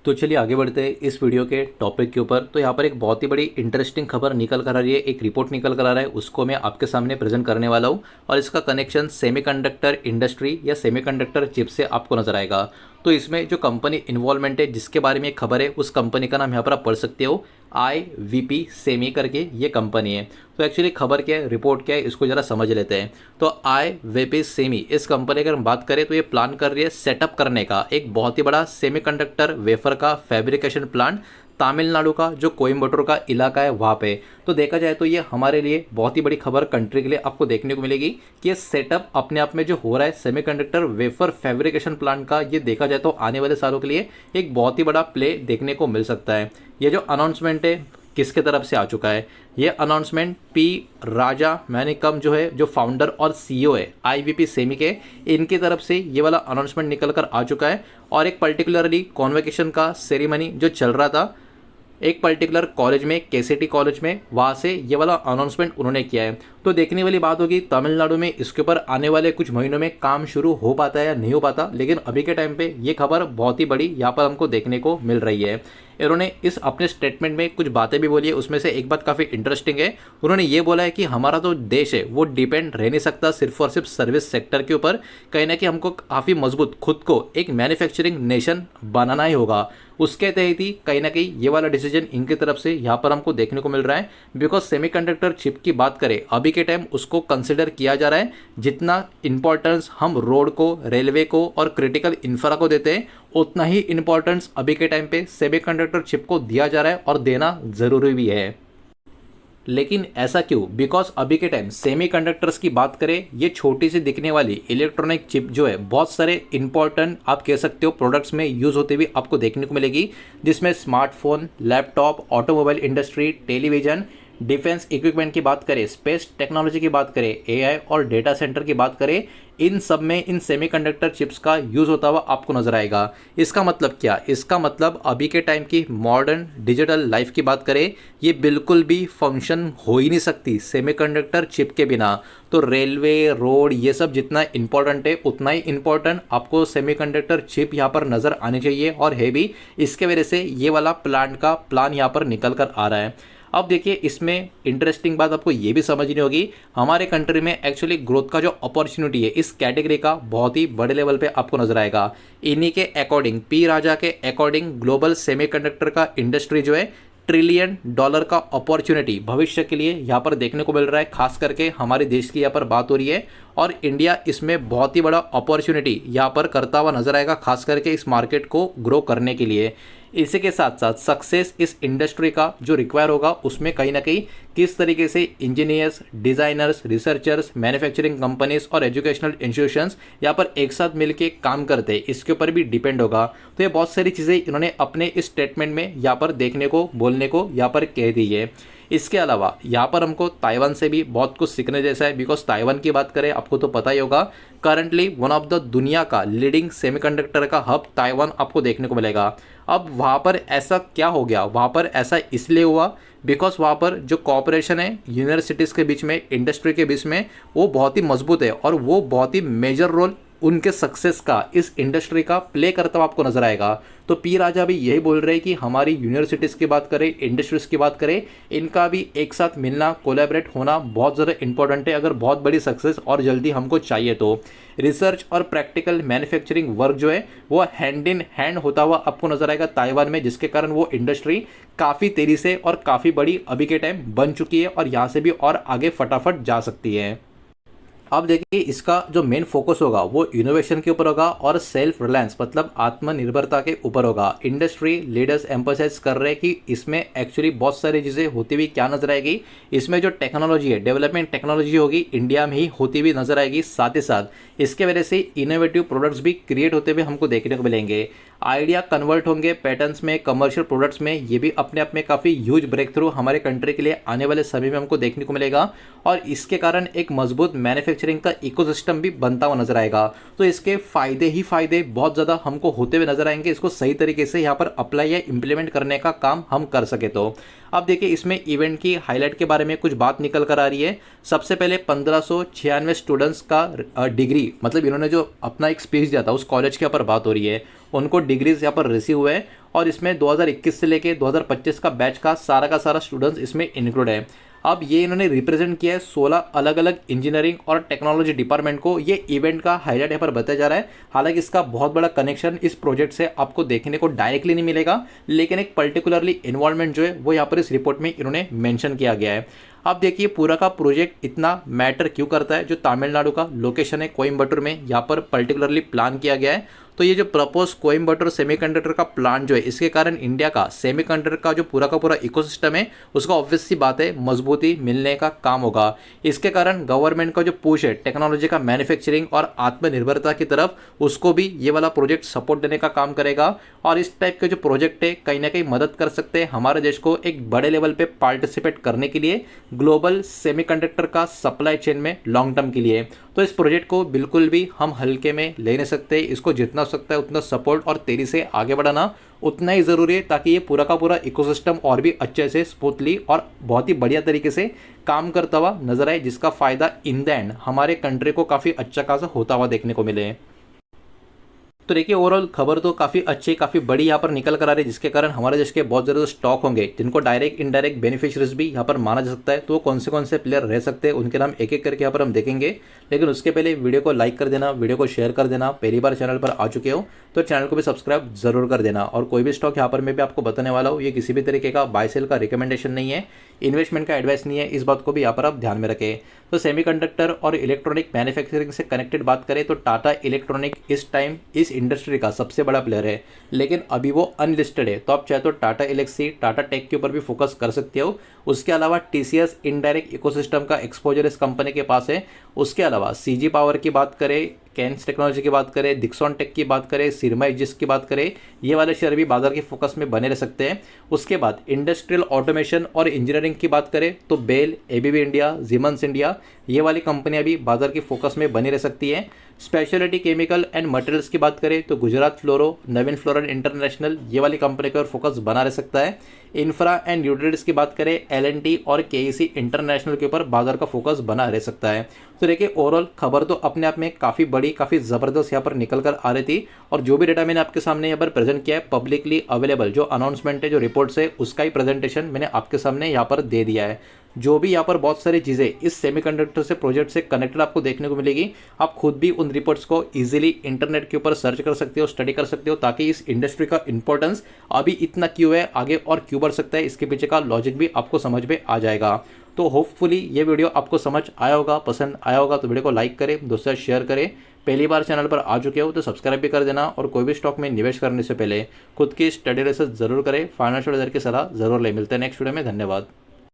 तो चलिए आगे बढ़ते हैं इस वीडियो के टॉपिक के ऊपर। तो यहाँ पर एक बहुत ही बड़ी इंटरेस्टिंग खबर निकल कर आ रही है, एक रिपोर्ट निकल कर आ रहा है, उसको मैं आपके सामने प्रेजेंट करने वाला हूँ। और इसका कनेक्शन सेमीकंडक्टर इंडस्ट्री या सेमीकंडक्टर चिप से आपको नजर आएगा। तो इसमें जो कंपनी इन्वॉल्वमेंट है, जिसके बारे में एक खबर है, उस कंपनी का नाम यहाँ पर आप पढ़ सकते हो, IVP सेमी करके ये कंपनी है। तो एक्चुअली खबर क्या है, रिपोर्ट क्या है, इसको ज़रा समझ लेते हैं। तो IVP सेमी इस कंपनी की अगर हम बात करें तो ये प्लान कर रही है सेटअप करने का एक बहुत ही बड़ा सेमीकंडक्टर वेफर का फैब्रिकेशन प्लांट तमिलनाडु का जो कोयम्बटूर का इलाका है वहाँ पे। तो देखा जाए तो ये हमारे लिए बहुत ही बड़ी खबर कंट्री के लिए आपको देखने को मिलेगी कि ये सेटअप अपने आप में जो हो रहा है सेमीकंडक्टर वेफर फैब्रिकेशन प्लांट का, ये देखा जाए तो आने वाले सालों के लिए एक बहुत ही बड़ा प्ले देखने को मिल सकता है। ये जो अनाउंसमेंट है किसके तरफ से आ चुका है, ये अनाउंसमेंट पी राजा मैनिकम जो है, जो फाउंडर और CEO है IVP सेमी के, इनकी तरफ से ये वाला अनाउंसमेंट निकल कर आ चुका है। और एक पर्टिकुलरली कॉन्वोकेशन का सेरेमनी जो चल रहा था एक पर्टिकुलर कॉलेज में, KCT कॉलेज में, वहाँ से ये वाला अनाउंसमेंट उन्होंने किया है। तो देखने वाली बात होगी तमिलनाडु में इसके ऊपर आने वाले कुछ महीनों में काम शुरू हो पाता है या नहीं हो पाता, लेकिन अभी के टाइम पे ये खबर बहुत ही बड़ी यहाँ पर हमको देखने को मिल रही है। इन्होंने इस अपने स्टेटमेंट में कुछ बातें भी बोली है, उसमें से एक बात काफ़ी इंटरेस्टिंग है। उन्होंने ये बोला है कि हमारा जो देश है वो डिपेंड रह नहीं सकता सिर्फ और सिर्फ सर्विस सेक्टर के ऊपर, कहीं ना कहीं हमको काफ़ी मजबूत खुद को एक मैन्युफैक्चरिंग नेशन बनाना ही होगा। उसके तहत ही कहीं ना कहीं ये वाला डिसीजन इनकी तरफ से यहाँ पर हमको देखने को मिल रहा है। बिकॉज सेमीकंडक्टर चिप की बात करें अभी के टाइम उसको कंसिडर किया जा रहा है, जितना इंपॉर्टेंस हम रोड को, रेलवे को और क्रिटिकल इंफ्रा को देते हैं, उतना ही इंपॉर्टेंस अभी के टाइम पे सेमीकंडक्टर चिप को दिया जा रहा है और देना ज़रूरी भी है। लेकिन ऐसा क्यों? बिकॉज अभी के टाइम सेमीकंडक्टर्स की बात करें, ये छोटी सी दिखने वाली इलेक्ट्रॉनिक चिप जो है बहुत सारे इंपॉर्टेंट आप कह सकते हो प्रोडक्ट्स में यूज़ होते हुए आपको देखने को मिलेगी, जिसमें smartphone, laptop, automobile industry, television, defence equipment की बात करें, स्पेस टेक्नोलॉजी की बात करें, AI और डेटा सेंटर की बात करें, इन सब में इन सेमीकंडक्टर चिप्स का यूज़ होता हुआ आपको नजर आएगा। इसका मतलब क्या? इसका मतलब अभी के टाइम की मॉडर्न डिजिटल लाइफ की बात करें, ये बिल्कुल भी फंक्शन हो ही नहीं सकती सेमीकंडक्टर चिप के बिना। तो रेलवे, रोड, ये सब जितना इंपॉर्टेंट है उतना ही इंपॉर्टेंट आपको सेमीकंडक्टर चिप यहाँ पर नज़र आनी चाहिए और है भी। इसके वजह से ये वाला प्लांट का प्लान यहाँ पर निकल कर आ रहा है। अब देखिए इसमें इंटरेस्टिंग बात आपको ये भी समझनी होगी, हमारे कंट्री में एक्चुअली ग्रोथ का जो अपॉर्चुनिटी है इस कैटेगरी का बहुत ही बड़े लेवल पे आपको नजर आएगा। इन्हीं के अकॉर्डिंग, पी राजा के अकॉर्डिंग, ग्लोबल सेमीकंडक्टर का इंडस्ट्री जो है $1 ट्रिलियन का अपॉर्चुनिटी भविष्य के लिए यहाँ पर देखने को मिल रहा है। खास करके हमारे देश की यहाँ पर बात हो रही है और इंडिया इसमें बहुत ही बड़ा अपॉर्चुनिटी यहाँ पर करता हुआ नजर आएगा, खास करके इस मार्केट को ग्रो करने के लिए। इसी के साथ साथ सक्सेस इस इंडस्ट्री का जो रिक्वायर होगा उसमें कहीं ना कहीं किस तरीके से engineers, designers, researchers, manufacturing companies और एजुकेशनल इंस्टीट्यूशंस यहाँ पर एक साथ मिलकर काम करते हैं, इसके ऊपर भी डिपेंड होगा। तो ये बहुत सारी चीज़ें इन्होंने अपने इस स्टेटमेंट में यहाँ पर देखने को, बोलने को यहाँ पर कह दी है। इसके अलावा यहाँ पर हमको ताइवान से भी बहुत कुछ सीखने जैसा है। बिकॉज ताइवान की बात करें आपको तो पता ही होगा, करंटली वन ऑफ द दुनिया का लीडिंग सेमीकंडक्टर का हब ताइवान आपको देखने को मिलेगा। अब वहाँ पर ऐसा क्या हो गया? वहाँ पर ऐसा इसलिए हुआ बिकॉज वहाँ पर जो कॉपरेशन है यूनिवर्सिटीज़ के बीच में, इंडस्ट्री के बीच में, वो बहुत ही मजबूत है और वो बहुत ही मेजर रोल उनके सक्सेस का, इस इंडस्ट्री का प्ले करता हुआ आपको नजर आएगा। तो पी राजा भी यही बोल रहे हैं कि हमारी यूनिवर्सिटीज़ की बात करें, इंडस्ट्रीज़ की बात करें, इनका भी एक साथ मिलना, कोलैबोरेट होना बहुत ज़्यादा इंपॉर्टेंट है अगर बहुत बड़ी सक्सेस और जल्दी हमको चाहिए तो। रिसर्च और प्रैक्टिकल मैन्युफैक्चरिंग वर्क जो है वो हैंड इन हैंड होता हुआ आपको नजर आएगा ताइवान में, जिसके कारण वो इंडस्ट्री काफ़ी तेज़ी से और काफ़ी बड़ी अभी के टाइम बन चुकी है और यहाँ से भी और आगे फटाफट जा सकती है। अब देखिए इसका जो मेन फोकस होगा वो इनोवेशन के ऊपर होगा और सेल्फ रिलायंस मतलब आत्मनिर्भरता के ऊपर होगा। इंडस्ट्री लीडर्स एम्फोसाइज कर रहे हैं कि इसमें एक्चुअली बहुत सारी चीज़ें होती हुई क्या नजर आएगी, इसमें जो टेक्नोलॉजी है, डेवलपमेंट टेक्नोलॉजी होगी, इंडिया में ही होती हुई नजर आएगी। साथ ही साथ इसके वजह से इनोवेटिव प्रोडक्ट्स भी क्रिएट होते हुए हमको देखने को मिलेंगे। आइडिया कन्वर्ट होंगे पैटर्न्स में, कमर्शियल प्रोडक्ट्स में। ये भी अपने आप में काफ़ी ह्यूज ब्रेक थ्रू हमारे कंट्री के लिए आने वाले समय में हमको देखने को मिलेगा और इसके कारण एक मजबूत मैन्युफैक्चरिंग का इकोसिस्टम भी बनता हुआ नजर आएगा। तो इसके फायदे ही फायदे बहुत ज़्यादा हमको होते हुए नजर आएंगे, इसको सही तरीके से यहाँ पर अप्लाई या इंप्लीमेंट करने का काम हम कर सके तो। अब देखिए इसमें इवेंट की हाईलाइट के बारे में कुछ बात निकल कर आ रही है। सबसे पहले 1596 स्टूडेंट्स का डिग्री, मतलब इन्होंने जो अपना एक स्पीच दिया था उस कॉलेज के ऊपर बात हो रही है, उनको डिग्रीज यहाँ पर रिसीव हुए और इसमें 2021 से लेके 2025 का बैच का सारा स्टूडेंट्स इसमें इंक्लूड है। अब ये इन्होंने रिप्रेजेंट किया है 16 अलग अलग इंजीनियरिंग और टेक्नोलॉजी डिपार्टमेंट को। ये इवेंट का हाईलाइट यहाँ पर बताया जा रहा है। हालांकि इसका बहुत बड़ा कनेक्शन इस प्रोजेक्ट से आपको देखने को डायरेक्टली नहीं मिलेगा, लेकिन एक पर्टिकुलरली इन्वॉल्वमेंट जो है वो यहाँ पर इस रिपोर्ट में इन्होंने मेंशन किया गया है। अब देखिए पूरा का प्रोजेक्ट इतना मैटर क्यों करता है। जो तमिलनाडु का लोकेशन है कोयम्बटूर में, यहाँ पर पर्टिकुलरली प्लान किया गया है। तो ये जो प्रपोज कोयम्बटूर सेमीकंडक्टर का प्लान जो है, इसके कारण इंडिया का सेमीकंडक्टर का जो पूरा का पूरा इकोसिस्टम है उसका ऑब्वियस सी बात है मजबूती मिलने का काम होगा। इसके कारण गवर्नमेंट का जो पुश है टेक्नोलॉजी का मैन्युफैक्चरिंग और आत्मनिर्भरता की तरफ, उसको भी ये वाला प्रोजेक्ट सपोर्ट देने का काम करेगा। और इस टाइप के जो प्रोजेक्ट है कहीं ना कहीं मदद कर सकते हैं हमारे देश को एक बड़े लेवल पे पार्टिसिपेट करने के लिए ग्लोबल सेमीकंडक्टर का सप्लाई चेन में लॉन्ग टर्म के लिए। तो इस प्रोजेक्ट को बिल्कुल भी हम हल्के में ले नहीं सकते। इसको जितना हो सकता है उतना सपोर्ट और तेजी से आगे बढ़ाना उतना ही ज़रूरी है, ताकि ये पूरा का पूरा इकोसिस्टम और भी अच्छे से स्मूथली और बहुत ही बढ़िया तरीके से काम करता हुआ नजर आए, जिसका फ़ायदा इन द एंड हमारे कंट्री को काफ़ी अच्छा खासा होता हुआ देखने को मिले। तो देखिए ओवरऑल खबर तो काफ़ी अच्छी काफ़ी बड़ी यहाँ पर निकल कर आ रही है, जिसके कारण हमारे देश के बहुत ज़्यादा स्टॉक होंगे जिनको डायरेक्ट इनडायरेक्ट बेनिफिशियरीज भी यहाँ पर माना जा सकता है। तो कौन से प्लेयर रह सकते हैं उनके नाम एक एक करके यहाँ पर हम देखेंगे। लेकिन उसके पहले वीडियो को लाइक कर देना, वीडियो को शेयर कर देना। पहली बार चैनल पर आ चुके हो तो चैनल को भी सब्सक्राइब जरूर कर देना। और कोई भी स्टॉक यहाँ पर मैं भी आपको बताने वाला हूँ, ये किसी भी तरीके का बाय सेल का रिकमेंडेशन नहीं है, इन्वेस्टमेंट का एडवाइस नहीं है, इस बात को भी यहाँ पर आप ध्यान में रखें। तो सेमीकंडक्टर और इलेक्ट्रॉनिक मैन्युफैक्चरिंग से कनेक्टेड बात करें तो टाटा इलेक्ट्रॉनिक इस टाइम इस इंडस्ट्री का सबसे बड़ा प्लेयर है, लेकिन अभी वो अनलिस्टेड है। तो आप चाहे तो टाटा एलेक्सी, टाटा टेक के ऊपर भी फोकस कर सकते हो। उसके अलावा टीसीएस इनडायरेक्ट इकोसिस्टम का एक्सपोजर इस कंपनी के पास है। उसके अलावा सीजी पावर की बात करें, कैंस टेक्नोलॉजी की बात करें, डिक्सॉन टेक की बात करें, सिरमा इजिस की बात करें, ये वाले शेयर भी बाजार के फोकस में बने रह सकते हैं। उसके बाद इंडस्ट्रियल ऑटोमेशन और इंजीनियरिंग की बात करें तो बेल, एबीबी इंडिया, जीमंस इंडिया, ये वाली कंपनियां भी बाजार के फोकस में बनी रह सकती हैं। स्पेशलिटी केमिकल एंड मटेरियल्स की बात करें तो गुजरात फ्लोरो, नवीन फ्लोरन इंटरनेशनल, ये वाली कंपनी का फोकस बना रह सकता है। इंफ्रा एंड यूटिलिटीज की बात करें एलएनटी और केईसी इंटरनेशनल के ऊपर बाजार का फोकस बना रह सकता है। तो देखिए ओवरऑल खबर तो अपने आप में काफ़ी बड़ी काफ़ी ज़बरदस्त यहाँ पर निकल कर आ रही थी। और जो भी डेटा मैंने आपके सामने यहाँ पर प्रेजेंट किया है पब्लिकली अवेलेबल जो अनाउंसमेंट है, जो रिपोर्ट्स है, उसका ही प्रेजेंटेशन मैंने आपके सामने यहाँ पर दे दिया है। जो भी यहाँ पर बहुत सारी चीज़ें इस सेमीकंडक्टर से प्रोजेक्ट से कनेक्टेड आपको देखने को मिलेगी। आप खुद भी उन रिपोर्ट्स को इजीली इंटरनेट के ऊपर सर्च कर सकते हो, स्टडी कर सकते हो, ताकि इस इंडस्ट्री का इंपॉर्टेंस अभी इतना क्यों है, आगे और क्यों बढ़ सकता है, इसके पीछे का लॉजिक भी आपको समझ में आ जाएगा। तो होपफुली ये वीडियो आपको समझ आया होगा, पसंद आया होगा। तो वीडियो को लाइक करें, दोस्तों से शेयर करें। पहली बार चैनल पर आ चुके हो तो सब्सक्राइब भी कर देना। और कोई भी स्टॉक में निवेश करने से पहले खुद की स्टडी रिसर्च जरूर करें, फाइनेंशियल एडवाइजर की सलाह जरूर ले। मिलते हैं नेक्स्ट वीडियो में, धन्यवाद।